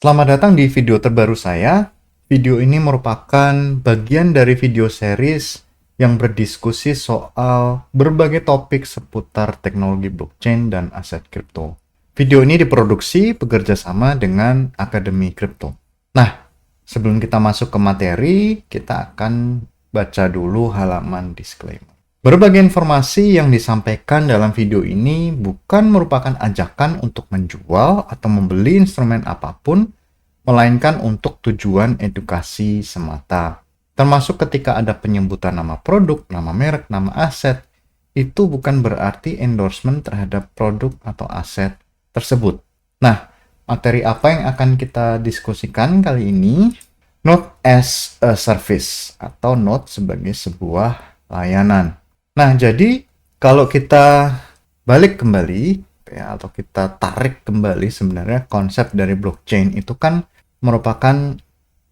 Selamat datang di video terbaru saya. Video ini merupakan bagian dari video series yang berdiskusi soal berbagai topik seputar teknologi blockchain dan aset kripto. Video ini diproduksi bekerja sama dengan Akademi Kripto. Nah, sebelum kita masuk ke materi, kita akan baca dulu halaman disclaimer. Berbagai informasi yang disampaikan dalam video ini bukan merupakan ajakan untuk menjual atau membeli instrumen apapun, melainkan untuk tujuan edukasi semata. Termasuk ketika ada penyebutan nama produk, nama merek, nama aset, itu bukan berarti endorsement terhadap produk atau aset tersebut. Nah, materi apa yang akan kita diskusikan kali ini? Node as a service atau node sebagai sebuah layanan. Nah, jadi kalau kita balik kembali ya, atau kita tarik kembali sebenarnya konsep dari blockchain itu kan merupakan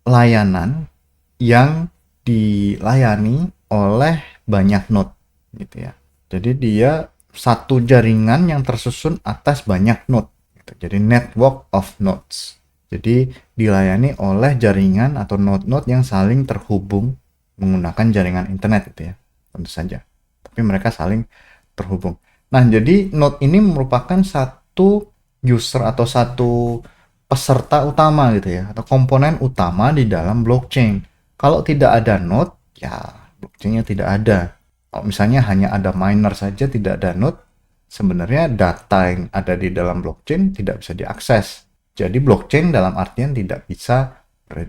layanan yang dilayani oleh banyak node gitu ya. Jadi dia satu jaringan yang tersusun atas banyak node gitu. Jadi network of nodes. Jadi dilayani oleh jaringan atau node-node yang saling terhubung menggunakan jaringan internet gitu ya. Tentu saja. Tapi mereka saling terhubung. Nah, jadi node ini merupakan satu user atau satu peserta utama gitu ya, atau komponen utama di dalam blockchain. Kalau tidak ada node, ya blockchainnya tidak ada. Kalau misalnya hanya ada miner saja, tidak ada node, sebenarnya data yang ada di dalam blockchain tidak bisa diakses. Jadi blockchain dalam artian tidak bisa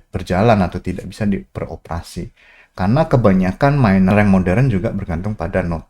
berjalan atau tidak bisa beroperasi. Karena kebanyakan miner yang modern juga bergantung pada node.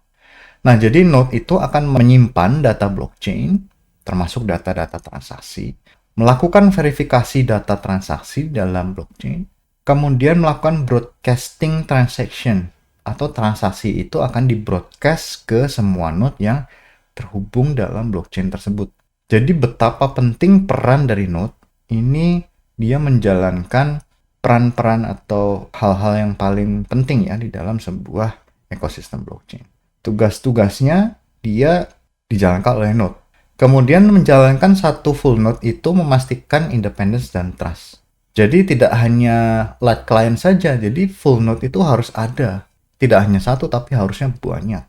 Nah, jadi node itu akan menyimpan data blockchain, termasuk data-data transaksi, melakukan verifikasi data transaksi dalam blockchain, kemudian melakukan broadcasting transaction, atau transaksi itu akan di-broadcast ke semua node yang terhubung dalam blockchain tersebut. Jadi betapa penting peran dari node ini, dia menjalankan peran-peran atau hal-hal yang paling penting ya di dalam sebuah ekosistem blockchain. Tugas-tugasnya dia dijalankan oleh node. Kemudian menjalankan satu full node itu memastikan independence dan trust. Jadi tidak hanya light client saja, jadi full node itu harus ada. Tidak hanya satu tapi harusnya banyak.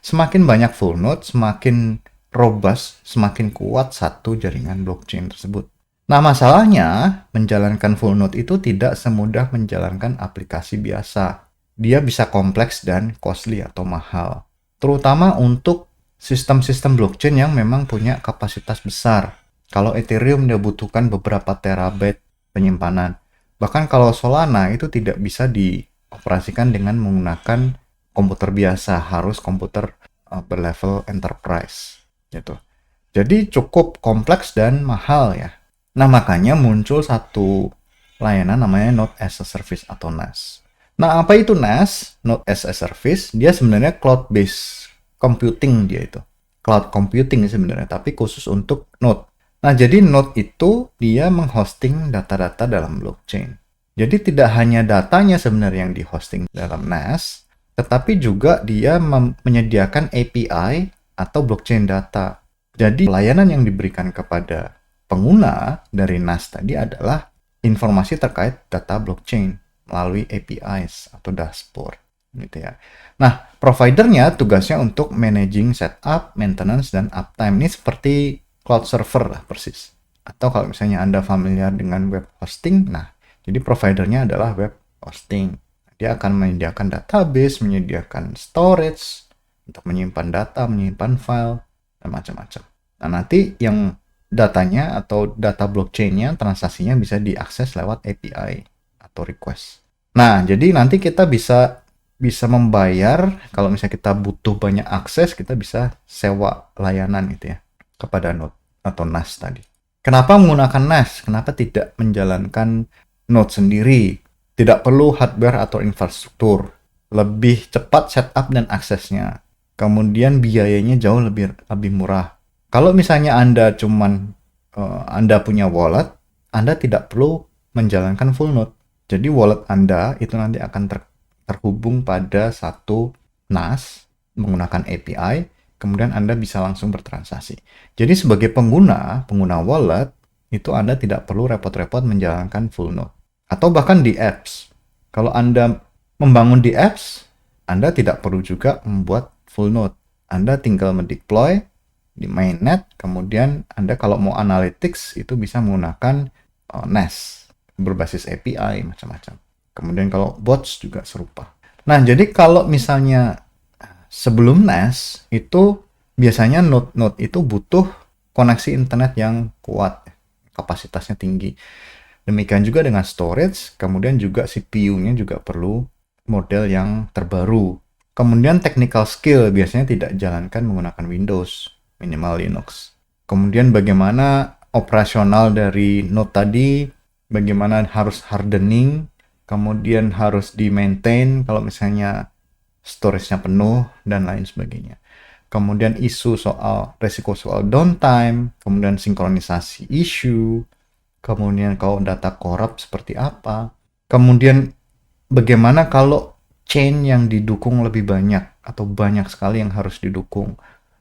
Semakin banyak full node, semakin robust, semakin kuat satu jaringan blockchain tersebut. Nah, masalahnya menjalankan full node itu tidak semudah menjalankan aplikasi biasa. Dia bisa kompleks dan costly atau mahal. Terutama untuk sistem-sistem blockchain yang memang punya kapasitas besar. Kalau Ethereum dia butuhkan beberapa terabyte penyimpanan. Bahkan kalau Solana itu tidak bisa dioperasikan dengan menggunakan komputer biasa, harus komputer berlevel enterprise gitu. Jadi cukup kompleks dan mahal ya. Nah, makanya muncul satu layanan namanya Node as a Service atau NAS. Nah, apa itu NAS? Node as a Service, dia sebenarnya cloud-based computing dia itu. Cloud computing sebenarnya, tapi khusus untuk node. Nah, jadi node itu dia menghosting data-data dalam blockchain. Jadi tidak hanya datanya sebenarnya yang dihosting dalam NAS, tetapi juga dia menyediakan API atau blockchain data. Jadi layanan yang diberikan kepada pengguna dari NAS tadi adalah informasi terkait data blockchain melalui APIs atau dashboard gitu ya. Nah, providernya tugasnya untuk managing setup, maintenance, dan uptime. Ini seperti cloud server lah persis. Atau kalau misalnya Anda familiar dengan web hosting, nah, jadi providernya adalah web hosting. Dia akan menyediakan database, menyediakan storage, untuk menyimpan data, menyimpan file, dan macam-macam. Nah, nanti yang datanya atau data blockchain-nya, transaksinya bisa diakses lewat API atau request. Nah, jadi nanti kita bisa membayar, kalau misalnya kita butuh banyak akses, kita bisa sewa layanan gitu ya, kepada node atau NAS tadi. Kenapa menggunakan NAS? Kenapa tidak menjalankan node sendiri? Tidak perlu hardware atau infrastruktur. Lebih cepat setup dan aksesnya. Kemudian biayanya jauh lebih murah. Kalau misalnya Anda Anda punya wallet, Anda tidak perlu menjalankan full node. Jadi wallet Anda itu nanti akan terhubung pada satu NAS menggunakan API, kemudian Anda bisa langsung bertransaksi. Jadi sebagai pengguna wallet, itu Anda tidak perlu repot-repot menjalankan full node. Atau bahkan di apps. Kalau Anda membangun di apps, Anda tidak perlu juga membuat full node. Anda tinggal mendeploy di mainnet, kemudian Anda kalau mau analytics itu bisa menggunakan NAS berbasis API macam-macam. Kemudian kalau bots juga serupa. Nah, jadi kalau misalnya sebelum NAS itu biasanya node-node itu butuh koneksi internet yang kuat, kapasitasnya tinggi. Demikian juga dengan storage, kemudian juga CPU-nya juga perlu model yang terbaru. Kemudian technical skill biasanya tidak jalankan menggunakan Windows, minimal Linux. Kemudian bagaimana operasional dari node tadi, bagaimana harus hardening, kemudian harus di-maintain kalau misalnya storage-nya penuh, dan lain sebagainya. Kemudian isu soal resiko soal downtime, kemudian sinkronisasi isu, kemudian kalau data korup seperti apa, kemudian bagaimana kalau chain yang didukung lebih banyak atau banyak sekali yang harus didukung.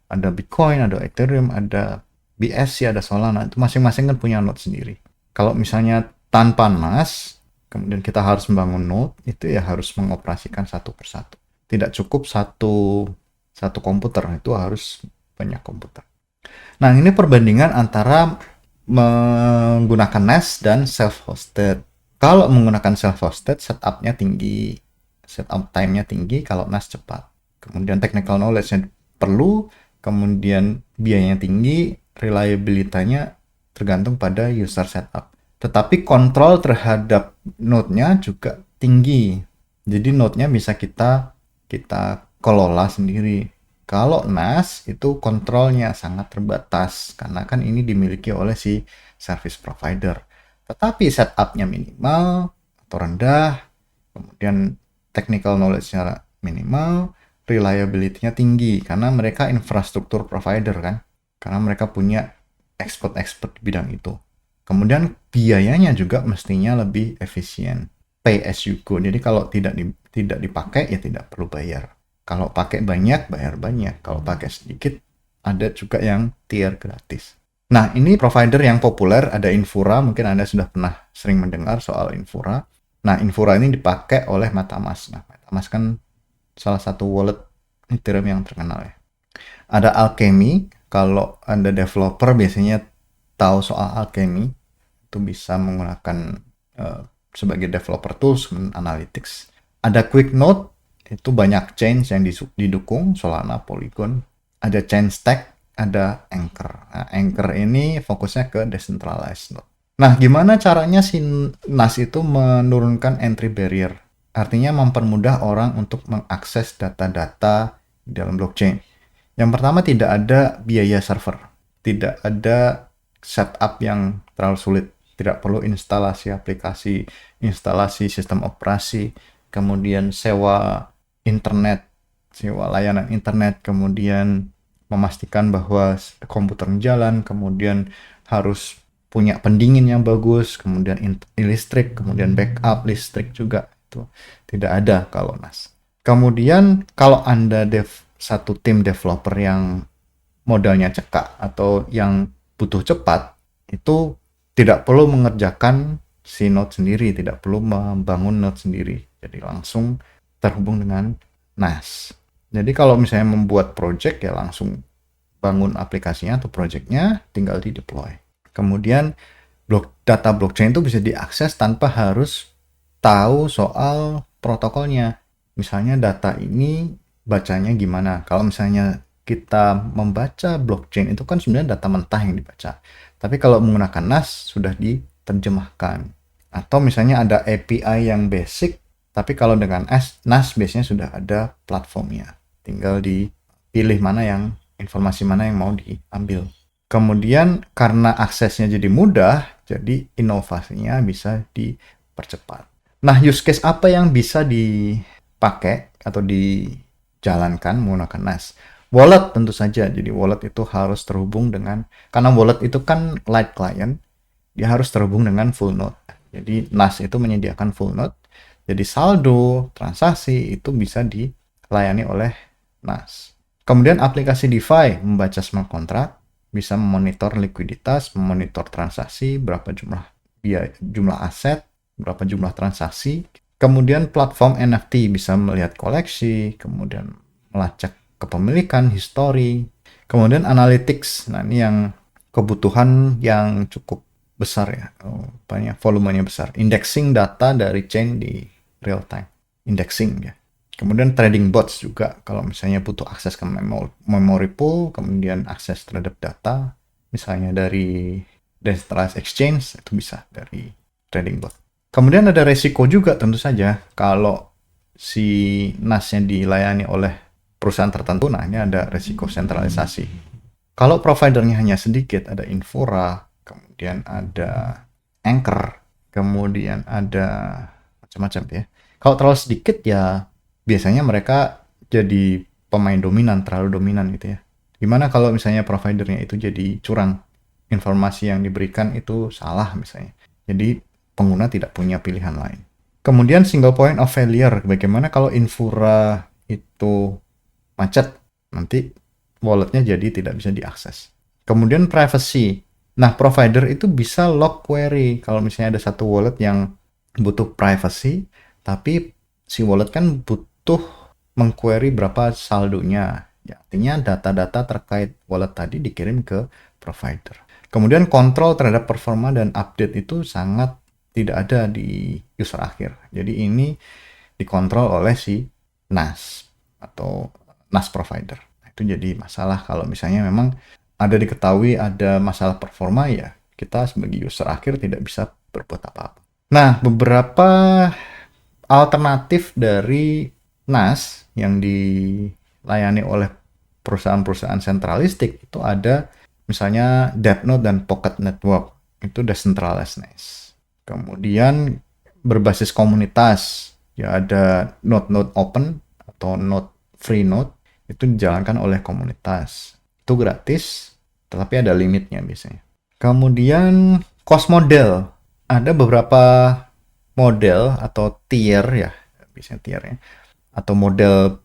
Ada Bitcoin, ada Ethereum, ada BSC, ada Solana, itu masing-masing kan punya node sendiri. Kalau misalnya tanpa NAS, kemudian kita harus membangun node, itu ya harus mengoperasikan satu persatu. Tidak cukup satu komputer, itu harus banyak komputer. Nah, ini perbandingan antara menggunakan NAS dan self-hosted. Kalau menggunakan self-hosted, setup-nya tinggi, setup time-nya tinggi, kalau NAS cepat. Kemudian technical knowledge-nya perlu, kemudian biayanya tinggi, reliability-nya tergantung pada user setup. Tetapi kontrol terhadap node-nya juga tinggi. Jadi node-nya bisa kita kelola sendiri. Kalau NAS itu kontrolnya sangat terbatas karena kan ini dimiliki oleh si service provider. Tetapi setup-nya minimal atau rendah, kemudian technical knowledge-nya minimal, reliability-nya tinggi karena mereka infrastruktur provider kan. Karena mereka punya expert-expert di bidang itu. Kemudian biayanya juga mestinya lebih efisien. Pay as you go. Jadi kalau tidak dipakai ya tidak perlu bayar. Kalau pakai banyak, bayar banyak. Kalau pakai sedikit, ada juga yang tier gratis. Nah, ini provider yang populer, ada Infura. Mungkin Anda sudah pernah sering mendengar soal Infura. Nah, Infura ini dipakai oleh MetaMask. Nah, MetaMask kan salah satu wallet Ethereum yang terkenal ya. Ada Alchemy. Kalau Anda developer biasanya tahu soal Alchemy. Itu bisa menggunakan sebagai developer tools, analytics. Ada QuickNote. Itu banyak chains yang didukung, Solana, Polygon. Ada Chainstack, ada Anchor. Nah, Anchor ini fokusnya ke decentralized node. Nah, gimana caranya si NAS itu menurunkan entry barrier? Artinya mempermudah orang untuk mengakses data-data di dalam blockchain. Yang pertama, tidak ada biaya server. Tidak ada setup yang terlalu sulit. Tidak perlu instalasi aplikasi, instalasi sistem operasi, kemudian sewa internet, sewa layanan internet, kemudian memastikan bahwa komputer jalan, kemudian harus punya pendingin yang bagus, kemudian listrik, kemudian backup listrik juga. Itu tidak ada kalau NAS. Kemudian kalau Anda satu tim developer yang modalnya cekak atau yang butuh cepat, itu tidak perlu mengerjakan si node sendiri, tidak perlu membangun node sendiri. Jadi langsung terhubung dengan NAS. Jadi kalau misalnya membuat project ya langsung bangun aplikasinya atau projectnya, tinggal di deploy. Kemudian data blockchain itu bisa diakses tanpa harus tahu soal protokolnya. Misalnya data ini bacanya gimana. Kalau misalnya kita membaca blockchain itu kan sebenarnya data mentah yang dibaca. Tapi kalau menggunakan NAS sudah diterjemahkan. Atau misalnya ada API yang basic, tapi kalau dengan NAS biasanya sudah ada platformnya. Tinggal dipilih informasi mana yang mau diambil. Kemudian karena aksesnya jadi mudah, jadi inovasinya bisa dipercepat. Nah, use case apa yang bisa dipakai atau dijalankan menggunakan NAS? Wallet tentu saja. Jadi wallet itu harus terhubung karena wallet itu kan light client, dia harus terhubung dengan full node. Jadi NAS itu menyediakan full node. Jadi saldo, transaksi itu bisa dilayani oleh NAS. Kemudian aplikasi DeFi membaca smart contract, bisa memonitor likuiditas, memonitor transaksi, berapa jumlah aset, berapa jumlah transaksi. Kemudian platform NFT bisa melihat koleksi, kemudian melacak kepemilikan, histori. Kemudian analytics, nah ini yang kebutuhan yang cukup besar ya, banyak volumenya besar. Indexing data dari chain di real time, indexing ya. Kemudian trading bots juga, kalau misalnya butuh akses ke memory pool, kemudian akses terhadap data, misalnya dari decentralized exchange, itu bisa dari trading bot. Kemudian ada resiko juga tentu saja, kalau si NAS-nya dilayani oleh perusahaan tertentu, nah ini ada resiko sentralisasi. Kalau providernya hanya sedikit, ada Infura, kemudian ada Anchor, kemudian ada macam-macam ya. Kalau terlalu sedikit ya biasanya mereka jadi pemain dominan, terlalu dominan gitu ya. Gimana kalau misalnya providernya itu jadi curang, informasi yang diberikan itu salah misalnya. Jadi pengguna tidak punya pilihan lain. Kemudian single point of failure, bagaimana kalau Infura itu macet, nanti walletnya jadi tidak bisa diakses. Kemudian privacy. Nah, provider itu bisa log query kalau misalnya ada satu wallet yang butuh privacy, tapi si wallet kan butuh mengquery berapa saldonya. Ya, artinya data-data terkait wallet tadi dikirim ke provider. Kemudian kontrol terhadap performa dan update itu sangat tidak ada di user akhir. Jadi ini dikontrol oleh si NAS atau NAS provider. Itu jadi masalah kalau misalnya memang ada diketahui ada masalah performa, ya kita sebagai user akhir tidak bisa berbuat apa-apa. Nah, beberapa alternatif dari NAS yang dilayani oleh perusahaan-perusahaan sentralistik itu ada misalnya Depnode dan Pocket Network, itu decentralized NAS. Kemudian berbasis komunitas, ya ada node-node open atau node free node, itu dijalankan oleh komunitas. Itu gratis, tetapi ada limitnya biasanya. Kemudian cost model, ada beberapa model atau tier ya, biasanya tier ya, atau model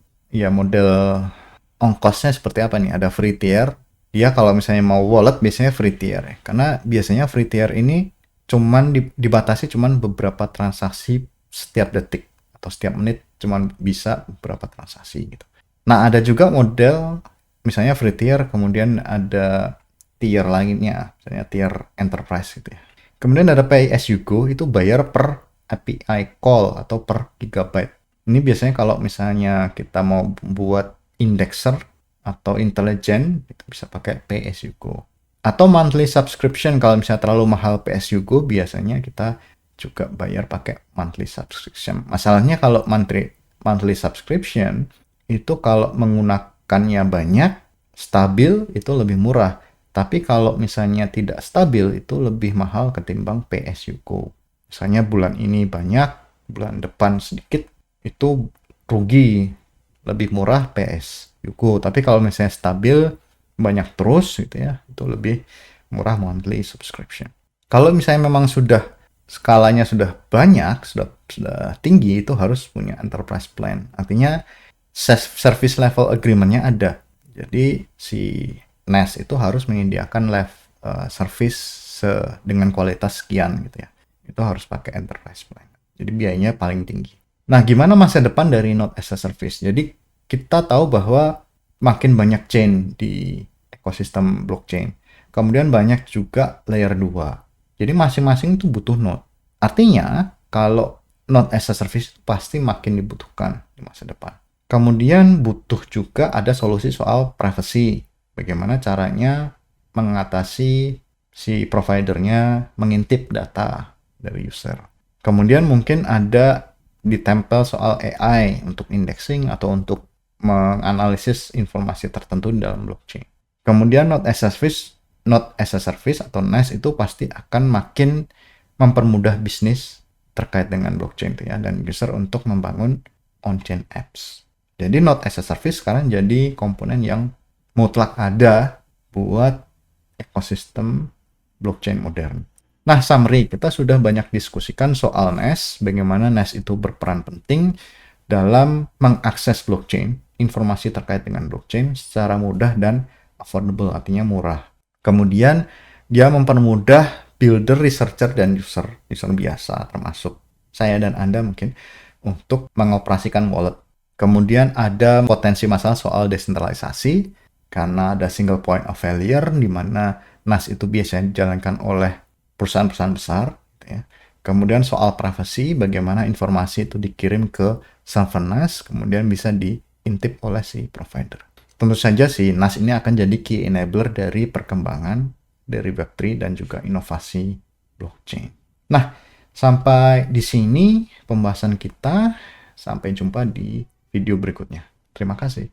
ongkosnya seperti apa nih? Ada free tier. Dia kalau misalnya mau wallet biasanya free tier ya. Karena biasanya free tier ini cuman dibatasi cuman beberapa transaksi setiap detik atau setiap menit, cuman bisa beberapa transaksi gitu. Nah, ada juga model misalnya free tier, kemudian ada tier lainnya, misalnya tier enterprise gitu ya. Kemudian ada pay as you go, itu bayar per API call atau per gigabyte. Ini biasanya kalau misalnya kita mau buat indexer atau intelligent, itu bisa pakai pay as you go. Atau monthly subscription, kalau misalnya terlalu mahal pay as you go, biasanya kita juga bayar pakai monthly subscription. Masalahnya kalau monthly subscription, itu kalau menggunakannya banyak, stabil, itu lebih murah. Tapi kalau misalnya tidak stabil, itu lebih mahal ketimbang pay as you go. Misalnya bulan ini banyak, bulan depan sedikit, itu rugi, lebih murah pay as you go. Tapi kalau misalnya stabil, banyak terus gitu ya, itu lebih murah monthly subscription. Kalau misalnya memang sudah skalanya sudah banyak, sudah tinggi, itu harus punya enterprise plan. Artinya service level agreement-nya ada. Jadi si NAS itu harus menyediakan service dengan kualitas sekian gitu ya. Itu harus pakai enterprise plan. Jadi biayanya paling tinggi. Nah, gimana masa depan dari Node as a Service? Jadi kita tahu bahwa makin banyak chain di ekosistem blockchain. Kemudian banyak juga layer 2. Jadi masing-masing itu butuh node. Artinya, kalau Node as a Service pasti makin dibutuhkan di masa depan. Kemudian butuh juga ada solusi soal privacy. Bagaimana caranya mengatasi si providernya mengintip data dari user. Kemudian mungkin ada ditempel soal AI untuk indexing atau untuk menganalisis informasi tertentu di dalam blockchain. Kemudian Node as a Service atau NAS itu pasti akan makin mempermudah bisnis terkait dengan blockchain ya, dan user untuk membangun on-chain apps. Jadi Node as a Service sekarang jadi komponen yang mutlak ada buat ekosistem blockchain modern. Nah, summary, kita sudah banyak diskusikan soal NAS, bagaimana NAS itu berperan penting dalam mengakses blockchain, informasi terkait dengan blockchain secara mudah dan affordable, artinya murah. Kemudian dia mempermudah builder, researcher, dan user biasa termasuk saya dan Anda mungkin untuk mengoperasikan wallet. Kemudian ada potensi masalah soal desentralisasi karena ada single point of failure di mana NAS itu biasanya dijalankan oleh perusahaan-perusahaan besar, gitu ya. Kemudian soal privacy, bagaimana informasi itu dikirim ke server NAS, kemudian bisa diintip oleh si provider. Tentu saja si NAS ini akan jadi key enabler dari perkembangan dari Web3 dan juga inovasi blockchain. Nah, sampai di sini pembahasan kita. Sampai jumpa di video berikutnya. Terima kasih.